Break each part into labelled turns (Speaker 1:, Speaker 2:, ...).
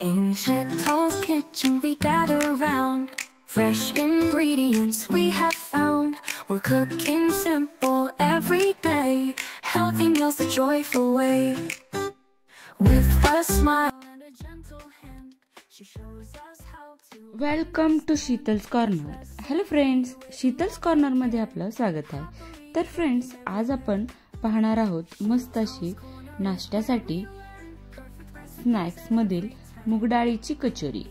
Speaker 1: In Shetal's kitchen we gather around. Fresh ingredients we have found. We're cooking simple every day. Healthy meals the joyful way. With a smile and a gentle hand, she shows us how to.
Speaker 2: Welcome to Sheetal's corner. Hello friends, Sheetal's कॉर्नरमध्ये आपलं स्वागत आहे. तर friends, आज आपण पाहणार आहोत मस्त अशी नाश्त्यासाठी स्नॅक्समधील मुगडाळीची कचोरी.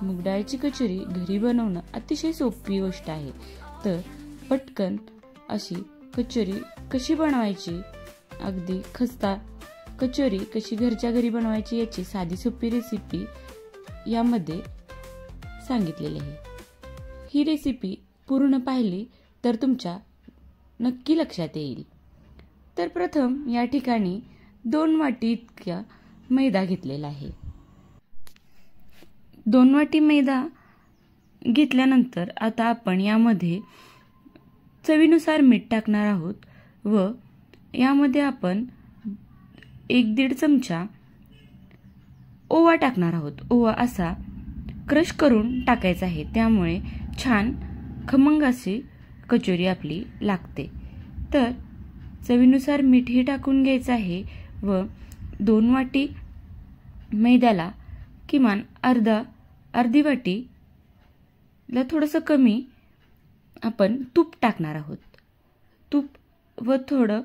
Speaker 2: मुगडाळीची कचोरी घरी बनवणं अतिशय सोपी गोष्ट आहे. तर पटकन अशी कचोरी कशी बनवायची, अगदी खस्ता कचोरी कशी घरच्या घरी बनवायची याची साधी सोपी रेसिपी यामध्ये सांगितलेली आहे. ही रेसिपी पूर्ण पाहिली तर तुमच्या नक्की लक्षात येईल. तर प्रथम या ठिकाणी 2 वाटी इतक्या मैदा घेतलेला आहे. 2 वाटी मैदा घेतल्यानंतर आता आपण यामध्ये चवीनुसार मीठ टाकणार आहोत व यामध्ये आपण 1-1.5 चमचा ओवा टाकणार आहोत. ओवा असा क्रश करून टाकायचा आहे, त्यामुळे छान खमंग अशी कचोरी आपली लागते. तर चवीनुसार मीठही टाकून घ्यायचं आहे व 2 वाटी मैद्याला किमान अर्धी वाटीला थोडंसं कमी आपण तूप टाकणार आहोत. तूप व थोडं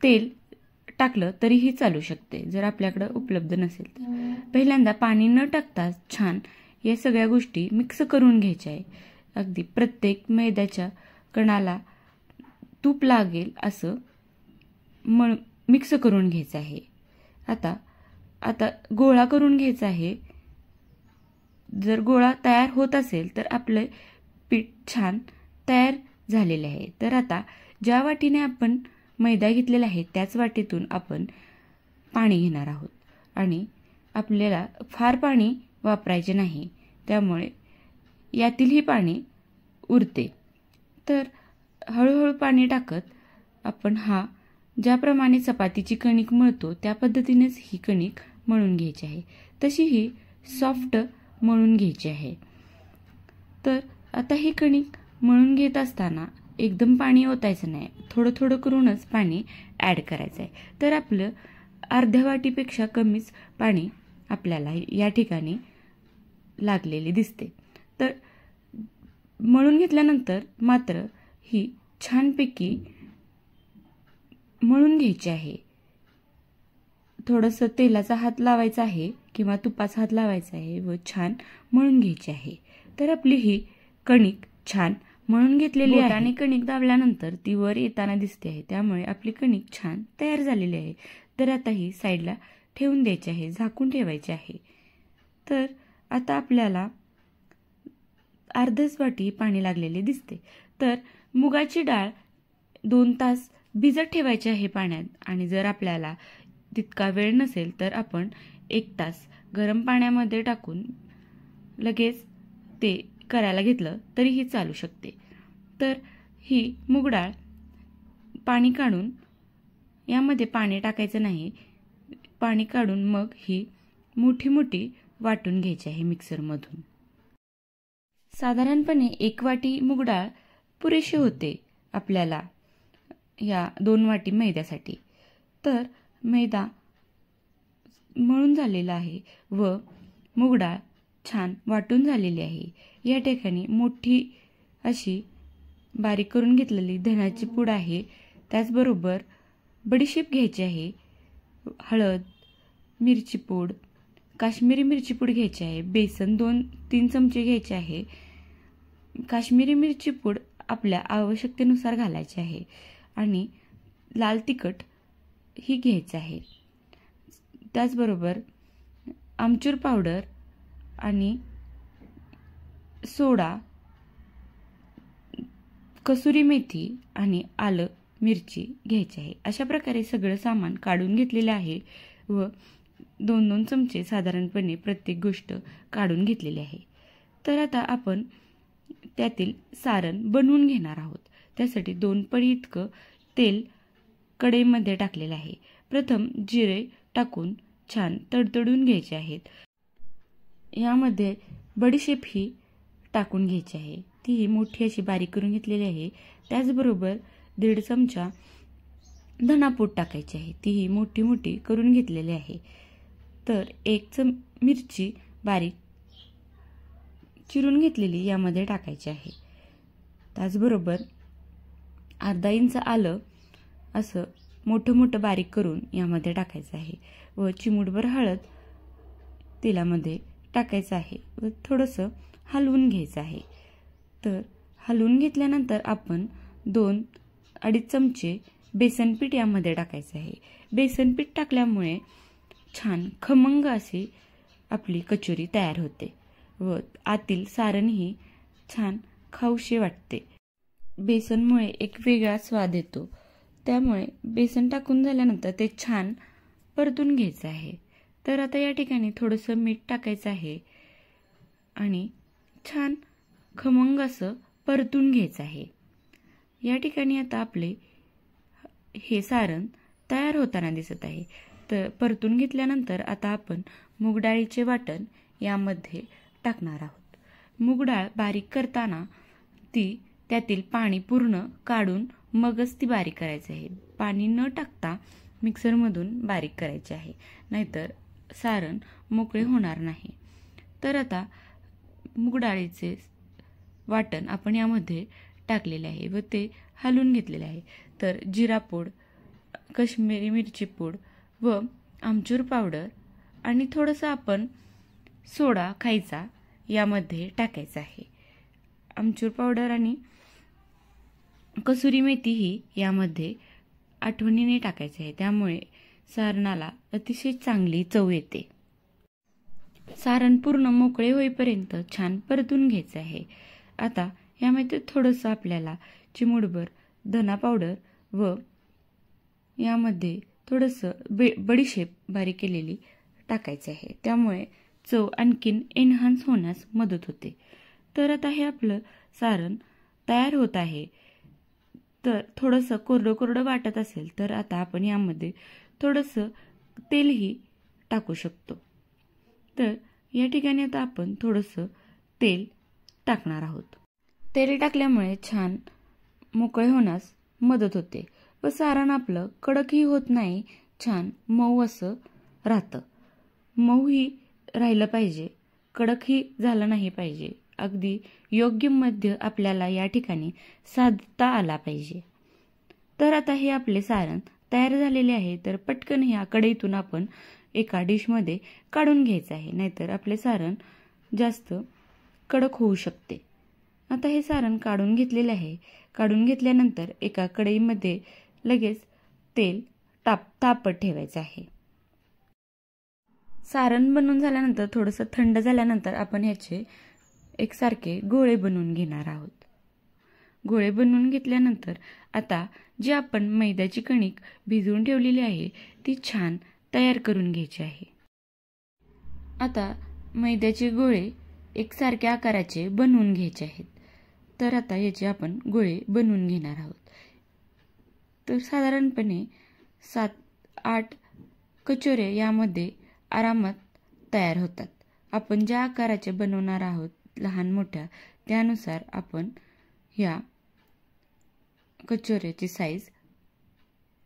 Speaker 2: तेल टाकलं तरीही चालू शकते जर आपल्याकडे उपलब्ध नसेल तर. पहिल्यांदा पाणी न टाकता छान या सगळ्या गोष्टी मिक्स करून घ्यायच्या आहे. अगदी प्रत्येक मैद्याच्या कणाला तूप लागेल असं मिक्स करून घ्यायचं आहे. आता गोळा करून घ्यायचा आहे. जर गोळा तयार होत असेल तर आपलं पीठ छान तयार झालेले आहे. तर आता ज्या वाटीने आपण मैदा घेतलेला आहे त्याच वाटीतून आपण पाणी घेणार आहोत आणि आपल्याला फार पाणी वापरायचे नाही, त्यामुळे यातीलही पाणी उरते. तर हळूहळू पाणी टाकत आपण ज्याप्रमाणे चपातीची कणिक मळतो त्या पद्धतीनेच ही कणिक मळून घ्यायची आहे. तशी ही सॉफ्ट मळून घ्यायची आहे. तर आता ही कणिक मळून घेत असताना एकदम पाणी ओतायचं नाही, थोडं थोडं करूनच पाणी ॲड करायचं आहे. तर आपलं अर्ध्या वाटीपेक्षा कमीच पाणी आपल्याला या ठिकाणी लागलेले दिसते. तर मळून घेतल्यानंतर मात्र ही छानपैकी मळून घ्यायची आहे. थोडंसं तेलाचा हात लावायचा आहे किंवा तुपाचा हात लावायचा आहे व छान मळून घ्यायची आहे. तर आपली ही कणिक छान मळून घेतलेली आहे आणि कणिक दाबल्यानंतर ती वर येताना दिसते आहे, त्यामुळे आपली कणिक छान तयार झालेली आहे. तर आता ही साईडला ठेवून द्यायची आहे, झाकून ठेवायची आहे. तर आता आपल्याला अर्धच वाटी पाणी लागलेले दिसते. तर मुगाची डाळ 2 तास भिजत ठेवायची आहे पाण्यात, आणि जर आपल्याला तितका वेळ नसेल तर आपण 1 तास गरम पाण्यामध्ये टाकून लगेच ते करायला घेतलं तरीही चालू शकते. तर ही मूगडाळ पाणी काढून, यामध्ये पाणी टाकायचं नाही, पाणी काढून मग ही मोठी वाटून घ्यायची आहे मिक्सरमधून. साधारणपणे 1 वाटी मूगडाळ पुरेशी होते आपल्याला या 2 वाटी मैद्यासाठी. तर मैदा मळून झालेला आहे व मूगडाळ छान वाटून झालेली आहे. या ठिकाणी मोठी अशी बारीक करून घेतलेली धण्याची पूड आहे, त्याचबरोबर बडीशेप घ्यायची आहे, हळद, मिरची पूड, काश्मीरी मिरची पूड घ्यायची आहे, बेसन 2-3 चमचे घ्यायचे आहे. काश्मीरी मिरची पूड आपल्या आवश्यकतेनुसार घालायची आहे आणि लाल तिखट ही घ्यायचं आहे. त्याचबरोबर आमचूर पावडर आणि सोडा, कसुरी मेथी आणि आलं मिरची घ्यायची आहे. अशा प्रकारे सगळं सामान काढून घेतलेलं आहे व 2-2 चमचे साधारणपणे प्रत्येक गोष्ट काढून घेतलेली आहे. तर आता आपण त्यातील सारण बनवून घेणार आहोत. त्यासाठी 2 पळी इतकं तेल कढईमध्ये टाकलेलं आहे. प्रथम जिरे टाकून छान तडतडून घ्यायचे आहेत. यामध्ये बडीशेप ही टाकून घ्यायची आहे, ती मोठी अशी बारीक करून घेतलेली आहे. त्याचबरोबर 1.5 चमचा धनापूड टाकायची आहे, तीही मोठी मोठी करून घेतलेली आहे. तर 1 मिरची बारीक चिरून घेतलेली यामध्ये टाकायची आहे. त्याचबरोबर अर्धा इंच आलं असं मोठं मोठं बारीक करून यामध्ये टाकायचं आहे व चिमूटभर हळद तेलामध्ये टाकायचं आहे व थोडंसं हलवून घ्यायचं आहे. तर हलवून घेतल्यानंतर आपण 2-2.5 चमचे बेसनपीठ यामध्ये टाकायचं आहे. बेसनपीठ टाकल्यामुळे छान खमंग अशी आपली कचोरी तयार होते व आतील सारणही छान खाऊशी वाटते. बेसनमुळे एक वेगळा स्वाद येतो, त्यामुळे बेसन टाकून झाल्यानंतर ते छान परतून घ्यायचं आहे. तर आता या ठिकाणी थोडंसं मीठ टाकायचं आहे आणि छान खमंग असं परतून घ्यायचं आहे. या ठिकाणी आता आपले हे सारण तयार होताना दिसत आहे. तर परतून घेतल्यानंतर आता आपण मूग डाळीचे वाटण यामध्ये टाकणार आहोत. मूग डाळ बारीक करताना त्यातील पाणी पूर्ण काढून मगच ती बारीक करायची आहे. पाणी न टाकता मिक्सरमधून बारीक करायचे आहे, नाहीतर सारण मोकळे होणार नाही. तर आता मूग डाळीचे वाटण आपण यामध्ये टाकलेले आहे व ते हलवून घेतलेले आहे. तर जिरा पूड, काश्मीरी मिरची पूड व आमचूर पावडर आणि थोडंसं आपण सोडा खायचा यामध्ये टाकायचा आहे. आमचूर पावडर आणि कसुरी मेथी ही यामध्ये आठवणीने टाकायची आहे, त्यामुळे सारणाला अतिशय चांगली चव येते. सारण पूर्ण मोकळे होईपर्यंत छान परतून घ्यायचं आहे. आता यामध्ये थोडंसं आपल्याला चिमूटभर धना पावडर व यामध्ये थोडंसं बडीशेप बारीक केलेली टाकायची आहे, त्यामुळे चव आणखीन एनहान्स होण्यास मदत होते. तर आता हे आपलं सारण तयार होत आहे. तर थोडंसं कोरडं कोरडं वाटत असेल तर आता आपण यामध्ये थोडंसं तेलही टाकू शकतो. तर या ठिकाणी आता आपण थोडंसं तेल टाकणार आहोत. तेल टाकल्यामुळे छान मोकळे होण्यास मदत होते व सारण आपलं कडकही होत नाही, छान मऊ असं राहतं. मऊही राहिलं पाहिजे, कडकही झालं नाही पाहिजे. अगदी योग्य मध्य आपल्याला या ठिकाणी साधता आला पाहिजे. तर आता हे आपले सारण तयार झालेले आहे. तर पटकन ह्या कढईतून आपण एका डिशमध्ये काढून घ्यायचं आहे, नाहीतर आपले सारण जास्त कडक होऊ शकते. आता हे सारण काढून घेतलेले आहे. काढून घेतल्यानंतर एका कढईमध्ये लगेच तेल तापत ठेवायचं आहे. सारण बनवून झाल्यानंतर थोडंसं थंड झाल्यानंतर आपण ह्याचे एकसारखे गोळे बनवून घेणार आहोत. गोळे बनवून घेतल्यानंतर आता जी आपण मैद्याची कणिक भिजवून ठेवलेली आहे ती छान तयार करून घ्यायची आहे. आता मैद्याचे गोळे एकसारख्या आकाराचे बनवून घ्यायचे आहेत. तर आता याचे आपण गोळे बनवून घेणार आहोत. तर साधारणपणे 7-8 कचोरे यामध्ये आरामात तयार होतात. आपण ज्या आकाराचे बनवणार आहोत लहान मोठ्या त्यानुसार आपण ह्या कचोऱ्याची साईज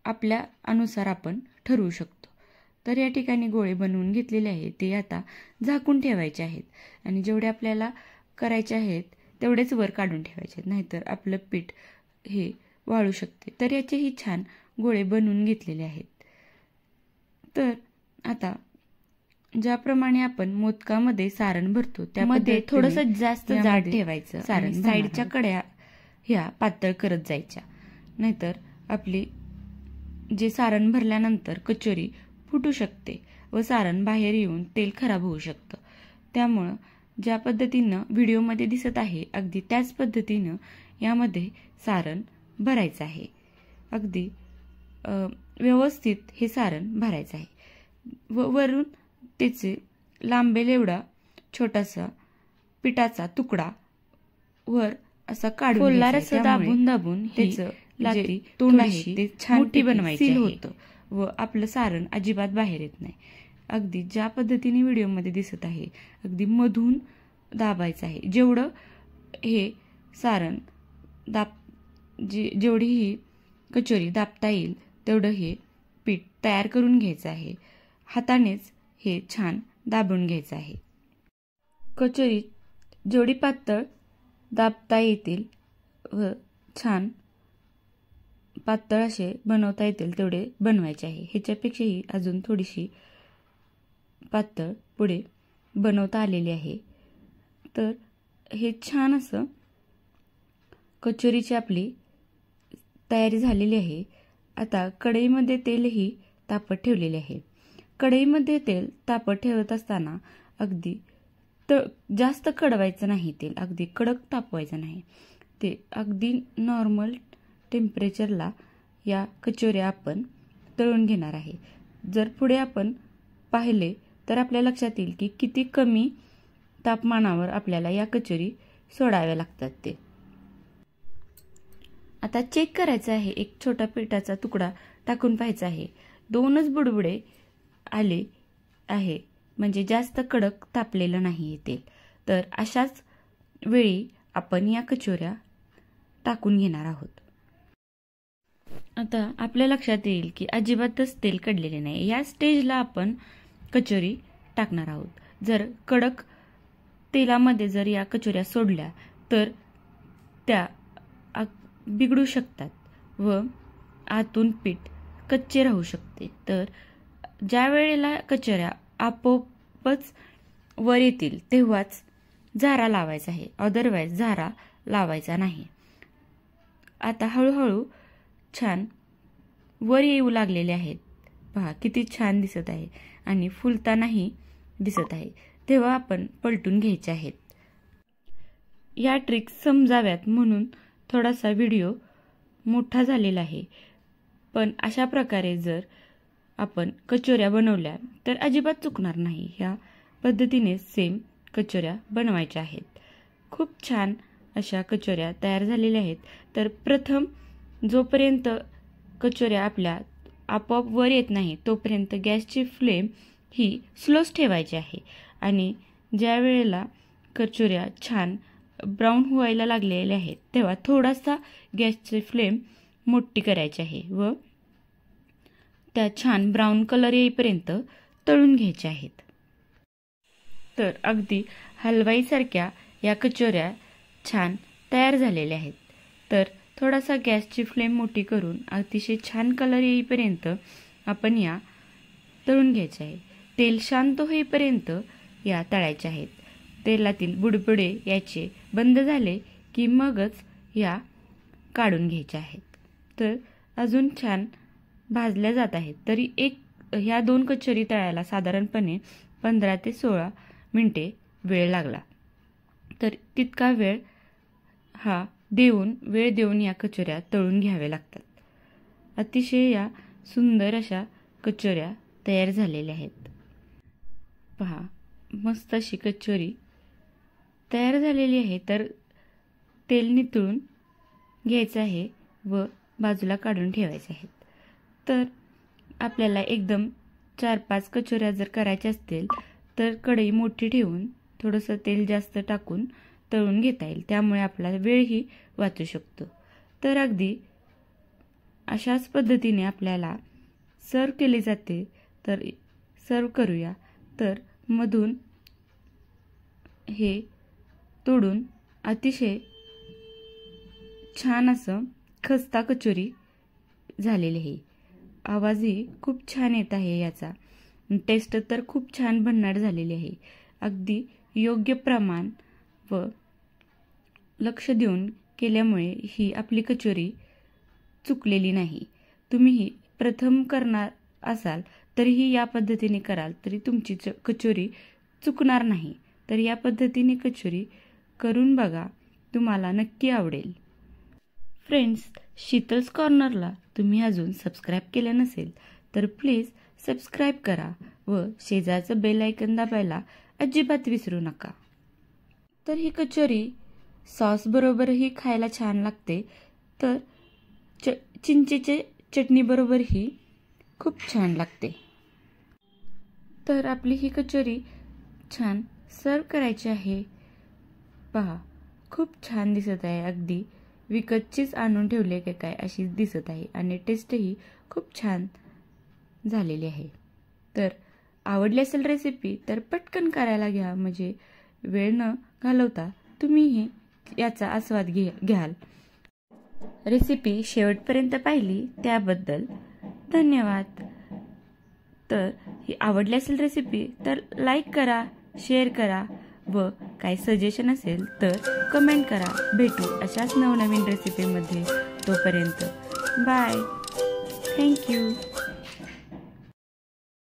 Speaker 2: आपल्या अनुसार आपण ठरवू शकतो. तर या ठिकाणी गोळे बनवून घेतलेले आहेत ते आता झाकून ठेवायचे आहेत आणि जेवढे आपल्याला करायचे आहेत तेवढेच वर काढून ठेवायचे आहेत, नाहीतर आपलं पीठ हे वाळू शकते. तर याचेही छान गोळे बनवून घेतलेले आहेत. तर आता ज्याप्रमाणे आपण मोदकामध्ये सारण भरतो त्यामध्ये थोडंसं जास्त जाड ठेवायचं सारण. साईडच्या कड्या ह्या पातळ करत जायच्या, नाहीतर आपली जे सारण भरल्यानंतर कचोरी फुटू शकते व सारण बाहेर येऊन तेल खराब होऊ शकतं. त्यामुळं ज्या पद्धतीनं व्हिडिओमध्ये दिसत आहे अगदी त्याच पद्धतीनं यामध्ये सारण भरायचं आहे. अगदी व्यवस्थित हे सारण भरायचं आहे व वरून त्याचे लांबेल एवढा छोटासा पिठाचा तुकडा वर असा काढून दाबून दाबून त्याचं तोंड आहे ते छान मोठी बनवायची होतं व आपलं सारण अजिबात बाहेर येत नाही. अगदी ज्या पद्धतीने व्हिडिओमध्ये दिसत आहे अगदी मधून दाबायचं आहे. जेवढं हे सारण जेवढी ही कचोरी दाबता येईल तेवढं हे पीठ तयार करून घ्यायचं आहे. हातानेच हे छान दाबून घ्यायचं आहे. कचोरी जेवढी पातळ दाबता येतील व छान पातळ असे बनवता येतील तेवढे बनवायचे आहे. ह्याच्यापेक्षाही अजून थोडीशी पातळ पुढे बनवता आलेली आहे. तर हे छान असं कचोरीची आपली तयारी झालेली आहे. आता कढईमध्ये तेलही तापत ठेवलेले आहे. कढईमध्ये तेल तापत ठेवत असताना अगदी जास्त कडवायचं नाही, तेल अगदी कडक तापवायचं नाही. ते अगदी नॉर्मल टेम्परेचरला या कचोऱ्या आपण तळून घेणार आहे. जर पुढे आपण पाहिले तर आपल्या लक्षात येईल की किती कमी तापमानावर आपल्याला या कचोरी सोडाव्या लागतात. ते आता चेक करायचं आहे. एक छोटा पिठाचा तुकडा टाकून पाहायचा आहे. 2च बुडबुडे आले आहे, म्हणजे जास्त कडक तापलेलं नाही तेल. तर अशाच वेळी आपण या कचोऱ्या टाकून घेणार आहोत. आता आपल्या लक्षात येईल की अजिबातच तेल कडलेले नाही. या स्टेजला आपण कचोरी टाकणार आहोत. जर कडक तेलामध्ये जर या कचोऱ्या सोडल्या तर त्या बिघडू शकतात व आतून पीठ कच्चे राहू शकते. तर ज्या वेळेला कचोऱ्या आपोआपच वर येतील तेव्हाच झारा लावायचा आहे, अदरवाईज झारा लावायचा नाही. आता हळूहळू छान वर येऊ लागलेले आहेत. पहा किती छान दिसत आहे आणि फुलतानाही दिसत आहे. तेव्हा आपण पलटून घ्यायचे आहेत. या ट्रिक्स समजाव्यात म्हणून थोडासा व्हिडिओ मोठा झालेला आहे. पण अशा प्रकारे जर आपण कचोऱ्या बनवल्या तर अजिबात चुकणार नाही. ह्या पद्धतीने सेम कचोऱ्या बनवायच्या आहेत. खूप छान अशा कचोऱ्या तयार झालेल्या आहेत. तर प्रथम जोपर्यंत कचोऱ्या आपल्या आपोआप वर येत नाही तोपर्यंत गॅसची फ्लेम ही स्लोच ठेवायची आहे. आणि ज्या वेळेला कचोऱ्या छान ब्राऊन व्हायला लागलेल्या आहेत तेव्हा थोडासा गॅसची फ्लेम मोठी करायची आहे व त्या छान ब्राऊन कलर येईपर्यंत तळून घ्यायच्या आहेत. तर अगदी हलवाईसारख्या या कचोऱ्या छान तयार झालेल्या आहेत. तर थोडासा गॅसची फ्लेम मोठी करून अतिशय छान कलर येईपर्यंत आपण या तळून घ्यायच्या आहे. तेल शांत होईपर्यंत या तळायच्या आहेत. तेलातील बुडबुडे याचे बंद झाले की मगच या काढून घ्यायच्या आहेत. तर अजून छान भाजल्या जात आहेत. तरी ह्या 2 कचोरी तळायला साधारणपणे 15 ते 16 मिनिटे वेळ लागला. तर तितका वेळ देऊन या कचोऱ्या तळून घ्याव्या लागतात. अतिशय या सुंदर अशा कचोऱ्या तयार झालेल्या आहेत. पहा मस्त अशी कचोरी तयार झालेली आहे. तर तेल नितळून घ्यायचं आहे व बाजूला काढून ठेवायचे आहेत. तर आपल्याला एकदम 4-5 कचोऱ्या जर करायच्या असतील तर कढई मोठी ठेवून थोडंसं तेल जास्त टाकून तळून घेता येईल. त्यामुळे आपला वेळही वाचू शकतो. तर अगदी अशाच पद्धतीने आपल्याला सर्व केले जाते. तर सर्व करूया. तर मधून हे तोडून अतिशय छान असं खस्ता कचोरी झालेली आहे. आवाजही खूप छान येत आहे याचा. टेस्ट तर खूप छान भन्नाट झालेली आहे. अगदी योग्य प्रमाण व लक्ष देऊन केल्यामुळे ही आपली कचोरी चुकलेली नाही. तुम्हीही प्रथम करणार असाल तरीही या पद्धतीने कराल तरी तुमची कचोरी चुकणार नाही. तर या पद्धतीने कचोरी करून बघा, तुम्हाला नक्की आवडेल. फ्रेंड्स, शीतल्स कॉर्नरला तुम्ही अजून सबस्क्राईब केलं नसेल तर प्लीज सबस्क्राईब करा व शेजारचं बेल आयकन दाबायला अजिबात विसरू नका. तर ही कचोरी सॉस बरोबरही खायला छान लागते. तर चिंचेचे चटणी बरोबरही खूप छान लागते. तर आपली ही कचोरी छान सर्व करायची आहे. पहा, खूप छान दिसत आहे. अगदी विकतचीच आणून ठेवली की काय अशीच दिसत आहे आणि टेस्टही खूप छान झालेली आहे. तर आवडली असेल रेसिपी तर पटकन करायला घ्या, म्हणजे वेळ न घालवता तुम्हीही याचा आस्वाद घ्याल. रेसिपी शेवटपर्यंत पाहिली त्याबद्दल धन्यवाद. तर ही आवडली असेल रेसिपी तर लाईक करा, शेअर करा व काही सजेशन असेल तर कमेंट करा. भेटू अशाच नवनवीन रेसिपीमध्ये. तोपर्यंत बाय. थँक्यू.